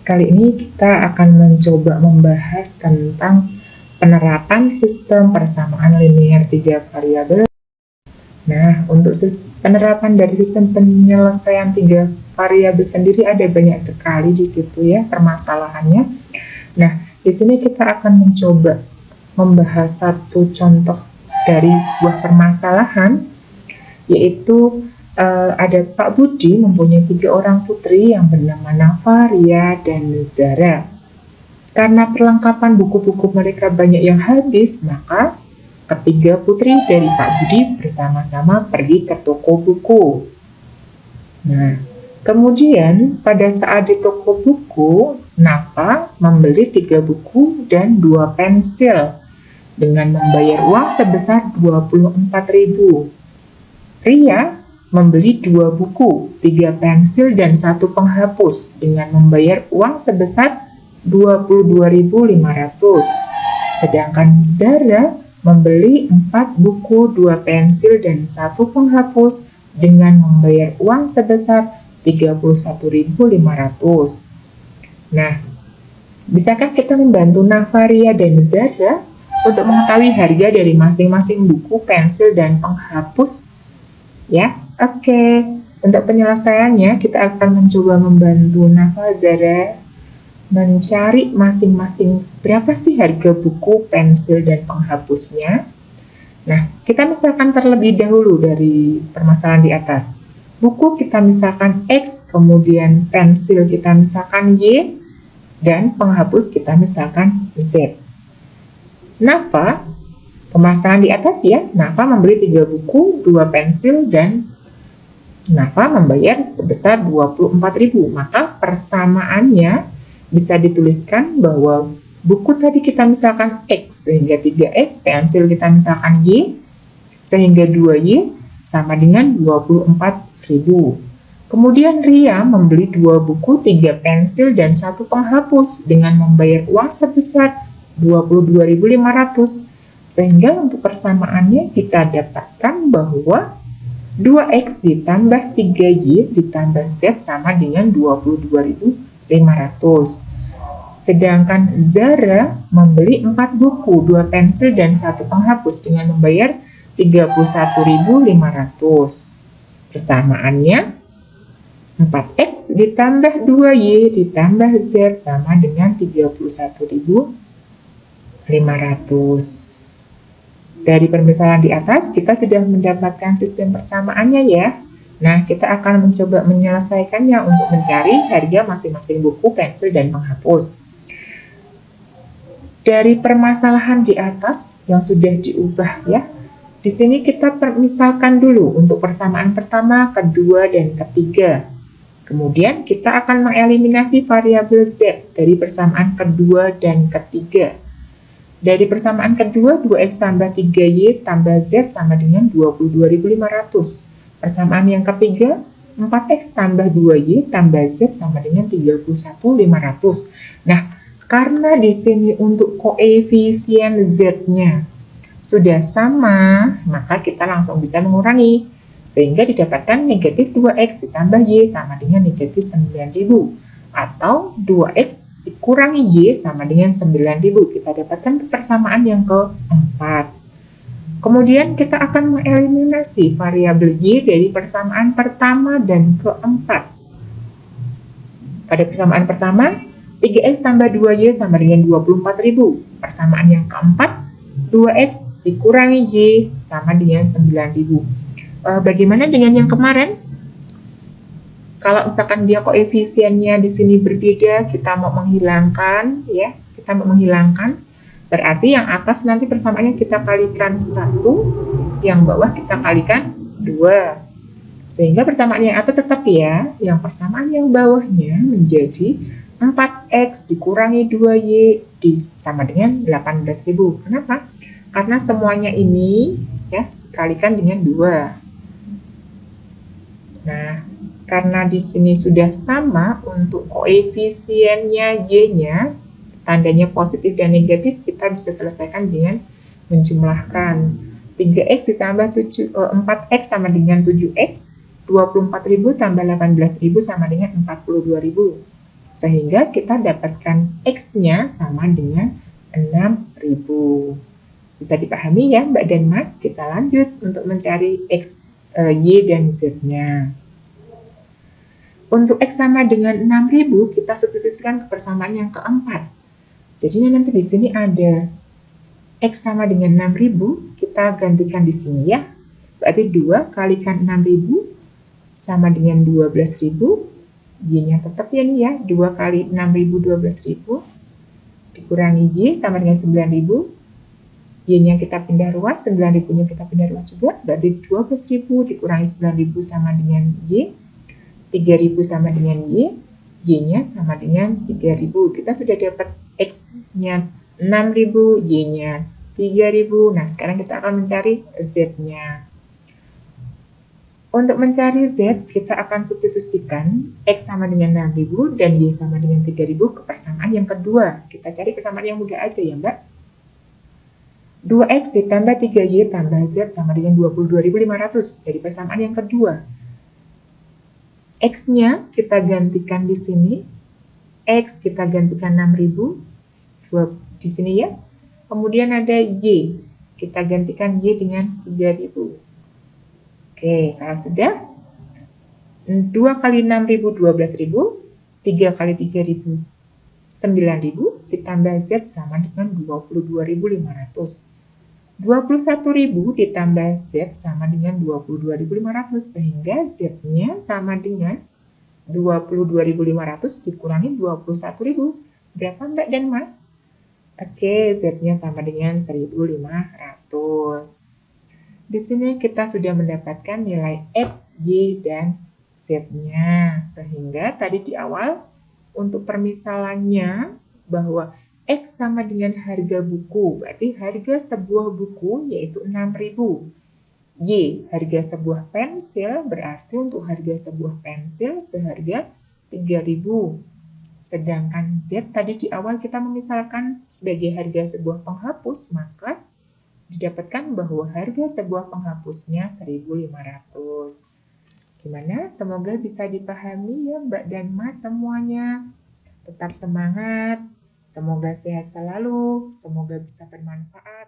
Kali ini kita akan mencoba membahas tentang penerapan sistem persamaan linear 3 variabel. Nah, untuk penerapan dari sistem penyelesaian 3 variabel sendiri ada banyak sekali di situ ya permasalahannya. Nah, di sini kita akan mencoba membahas satu contoh dari sebuah permasalahan, yaitu ada Pak Budi mempunyai 3 orang putri yang bernama Nafa, Ria, dan Zara. Karena perlengkapan buku-buku mereka banyak yang habis, maka ketiga putri dari Pak Budi bersama-sama pergi ke toko buku. Nah, kemudian pada saat di toko buku, Nafa membeli 3 buku dan 2 pensil dengan membayar uang sebesar 24.000. Ria membeli 2 buku, 3 pensil, dan 1 penghapus dengan membayar uang sebesar 22.500. Sedangkan Zara membeli 4 buku, 2 pensil, dan 1 penghapus dengan membayar uang sebesar 31.500. Nah, bisakah kita membantu Nafa, Ria, dan Zara untuk mengetahui harga dari masing-masing buku, pensil, dan penghapus? Ya, oke. Untuk penyelesaiannya, kita akan mencoba membantu Nafa, Zara mencari masing-masing berapa sih harga buku, pensil, dan penghapusnya. Nah, kita misalkan terlebih dahulu dari permasalahan di atas. Buku kita misalkan X, kemudian pensil kita misalkan Y, dan penghapus kita misalkan Z. Nafa, permasalahan di atas ya, Nafa membeli 3 buku, 2 pensil, dan Nafa membayar sebesar 24.000. Maka persamaannya bisa dituliskan bahwa buku tadi kita misalkan X sehingga 3X, pensil kita misalkan Y sehingga 2Y sama dengan 24.000. Kemudian Ria membeli 2 buku, 3 pensil, dan 1 penghapus dengan membayar uang sebesar 22.500. Sehingga untuk persamaannya kita dapatkan bahwa 2X ditambah 3Y ditambah Z sama dengan 22.500. Sedangkan Zara membeli 4 buku, 2 pensil, dan 1 penghapus dengan membayar 31.500. Persamaannya 4X ditambah 2Y ditambah Z sama dengan 31.500. Dari permisalan di atas, kita sudah mendapatkan sistem persamaannya ya. Nah, kita akan mencoba menyelesaikannya untuk mencari harga masing-masing buku, pensil, dan penghapus. Dari permasalahan di atas yang sudah diubah ya, di sini kita permisalkan dulu untuk persamaan pertama, kedua, dan ketiga. Kemudian kita akan mengeliminasi variabel Z dari persamaan kedua dan ketiga. Dari persamaan kedua, 2X tambah 3Y tambah Z sama dengan 22.500. Persamaan yang ketiga, 4X tambah 2Y tambah Z sama dengan 31.500. Nah, karena di sini untuk koefisien Z-nya sudah sama, maka kita langsung bisa mengurangi. Sehingga didapatkan negatif 2X ditambah Y sama dengan negatif 9.000. Atau 2X dikurangi Y sama dengan 9.000. Kita dapatkan persamaan yang keempat. Kemudian kita akan mengeliminasi variabel Y dari persamaan pertama dan keempat. Pada persamaan pertama, 3X tambah 2Y sama dengan 24.000. Persamaan yang keempat, 2X dikurangi Y sama dengan 9.000. Bagaimana dengan yang kemarin? Kalau misalkan dia koefisiennya di sini berbeda, kita mau menghilangkan, ya, berarti yang atas nanti persamaannya kita kalikan 1, yang bawah kita kalikan 2. Sehingga persamaan yang atas tetap ya, yang persamaan yang bawahnya menjadi 4X dikurangi 2Y sama dengan 18.000. Kenapa? Karena semuanya ini ya dikalikan dengan 2. Nah, karena di sini sudah sama untuk koefisiennya Y-nya, tandanya positif dan negatif, kita bisa selesaikan dengan menjumlahkan 3X ditambah 4X sama dengan 7X, 24.000 tambah 18.000 sama dengan 42.000. Sehingga kita dapatkan X-nya sama dengan 6.000. Bisa dipahami ya Mbak dan Mas? Kita lanjut untuk mencari X, Y, dan Z-nya. Untuk X sama dengan 6.000, kita substitusikan ke persamaan yang keempat. Jadi nanti di sini ada X sama dengan 6.000, kita gantikan di sini ya. Berarti 2 kalikan 6.000 sama dengan 12.000. Y-nya tetap ya nih ya, 2 kali 6.000 12.000 dikurangi Y sama dengan 9.000. Y-nya kita pindah ruas, 9.000-nya kita pindah ruas juga, berarti 12.000 dikurangi 9.000 sama dengan Y, 3.000 sama dengan Y, Y-nya sama dengan 3.000. Kita sudah dapat X-nya 6.000, Y-nya 3.000. Nah, sekarang kita akan mencari Z-nya. Untuk mencari Z, kita akan substitusikan X sama dengan 6.000 dan Y sama dengan 3.000 ke persamaan yang kedua. Kita cari persamaan yang mudah aja ya, Mbak. 2X ditambah 3Y tambah Z sama dengan 22.500 dari persamaan yang kedua. X-nya kita gantikan di sini. X kita gantikan 6.000 di sini ya. Kemudian ada Y. Kita gantikan Y dengan 3.000. Oke, kalau sudah 2 kali 6.000 12.000, 3 kali 3.000 9.000 ditambah Z sama dengan 22.500. 21.000 ditambah Z sama dengan 22.500 sehingga Z-nya sama dengan 22.500 dikurangi 21.000. Berapa Mbak dan Mas? Oke, Z-nya sama dengan 1.500. Di sini kita sudah mendapatkan nilai X, Y, dan Z-nya. Sehingga tadi di awal untuk permisalannya bahwa X sama dengan harga buku, berarti harga sebuah buku yaitu 6.000. Y, harga sebuah pensil, berarti untuk harga sebuah pensil seharga 3.000. Sedangkan Z tadi di awal kita memisalkan sebagai harga sebuah penghapus, maka didapatkan bahwa harga sebuah penghapusnya 1.500. Gimana? Semoga bisa dipahami ya Mbak dan Mas semuanya. Tetap semangat. Semoga sehat selalu. Semoga bisa bermanfaat.